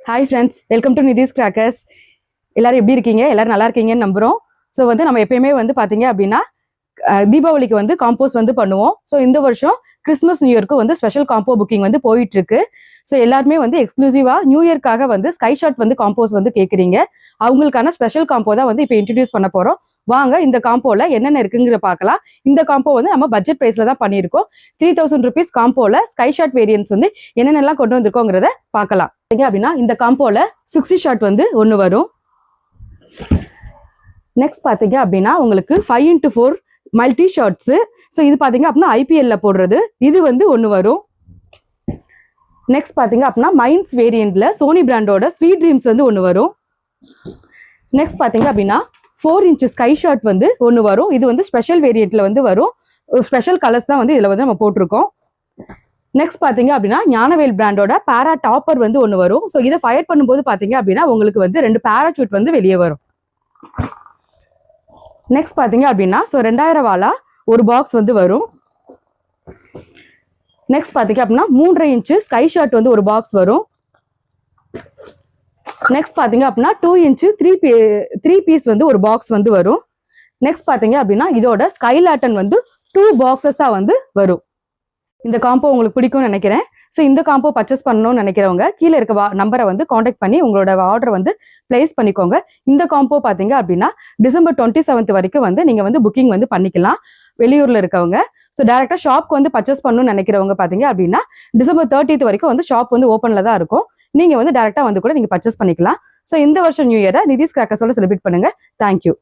Hi friends, welcome to Nithis Crackers. எல்லாரும் எப்படி இருக்கீங்க? எல்லாரும் நல்லா இருக்கீங்கன்னு நம்புகிறோம். ஸோ நம்ம எப்பயுமே பார்த்தீங்க அப்படின்னா தீபாவளிக்கு காம்போஸ் பண்ணுவோம். ஸோ இந்த வருஷம் கிறிஸ்மஸ் நியூ இயருக்கு ஸ்பெஷல் காம்போ புக்கிங் போயிட்டு இருக்கு. ஸோ எல்லாருமே எக்ஸ்க்ளூசிவாக நியூ இயர்க்காக ஸ்கை ஷாட் காம்போஸ் கேட்குறீங்க. அவங்களுக்கான ஸ்பெஷல் காம்போ தான் இப்போ இன்ட்ரடியூஸ் பண்ண போகிறோம். வாங்க இந்த காம்போல என்னென்ன இருக்குங்கிற பார்க்கலாம். இந்த காம்போ நம்ம பட்ஜெட் பிரைஸ்ல தான் பண்ணியிருக்கோம். 3000 rupees காம்போல ஸ்கை ஷாட் வேரியன்ஸ் என்னென்னலாம் கொண்டு வந்திருக்கோங்கிறத பார்க்கலாம். அப்படின்னா இந்த காம்போல 60 ஷாட் ஒன்று வரும். நெக்ஸ்ட் பார்த்தீங்க அப்படின்னா உங்களுக்கு 5x4 மல்டி ஷாட்ஸு. ஸோ இது பார்த்தீங்க அப்படின்னா ஐபிஎல்ல போடுறது இது ஒன்று வரும். நெக்ஸ்ட் பார்த்தீங்க அப்படின்னா மைன்ஸ் வேரியண்ட்ல சோனி பிராண்டோட ஸ்வீட் ட்ரீம்ஸ் ஒன்று வரும். நெக்ஸ்ட் பார்த்தீங்க அப்படின்னா 4 inch ஸ்கை ஷாட் ஒன்று வரும். இது ஸ்பெஷல் வேரியண்ட்ல வரும். ஸ்பெஷல் கலர்ஸ் தான் இதில் நம்ம போட்டிருக்கோம். நெக்ஸ்ட் பார்த்தீங்க அப்படின்னா ஞானவேல் பிராண்டோட பேரா டாப்பர் ஒன்று வரும். ஸோ இதை ஃபயர் பண்ணும்போது பார்த்தீங்க அப்படின்னா உங்களுக்கு 2 பேராசூட் வெளியே வரும். நெக்ஸ்ட் பார்த்தீங்க அப்படின்னா 2000 வாலா ஒரு பாக்ஸ் வரும். நெக்ஸ்ட் பார்த்தீங்க அப்படின்னா 3.5 inch ஸ்கை ஷாட் ஒரு பாக்ஸ் வரும். நெக்ஸ்ட் பார்த்தீங்க அப்படின்னா 2 inch 3 பீஸ் ஒரு பாக்ஸ் வரும். நெக்ஸ்ட் பார்த்தீங்க அப்படின்னா இதோட ஸ்கை லேட்டன் 2 பாக்ஸஸாக வரும். இந்த காம்போ உங்களுக்கு பிடிக்கும்னு நினைக்கிறேன். ஸோ இந்த காம்போ பர்ச்சேஸ் பண்ணணும்னு நினைக்கிறவங்க கீழே இருக்க நம்பரை காண்டாக்ட் பண்ணி உங்களோட ஆர்டர் பிளேஸ் பண்ணிக்கோங்க. இந்த காம்போ பார்த்தீங்க அப்படின்னா டிசம்பர் 27 வரைக்கும் நீங்கள் புக்கிங் பண்ணிக்கலாம் வெளியூரில் இருக்கவங்க. ஸோ டேரெக்டாக ஷாப்க்கு பர்ச்சேஸ் பண்ணணும்னு நினைக்கிறவங்க பார்த்தீங்க அப்படின்னா டிசம்பர் 30 வரைக்கும் ஷாப் ஓப்பனில் தான் இருக்கும். நீங்கள் டேரெக்டாக கூட நீங்கள் பர்ச்சேஸ் பண்ணிக்கலாம். ஸோ இந்த வருஷம் நியூ இயரை நிதிஸ் கிராக்கர்ஸோட செலிப்ரேட் பண்ணுங்க. தேங்க்யூ.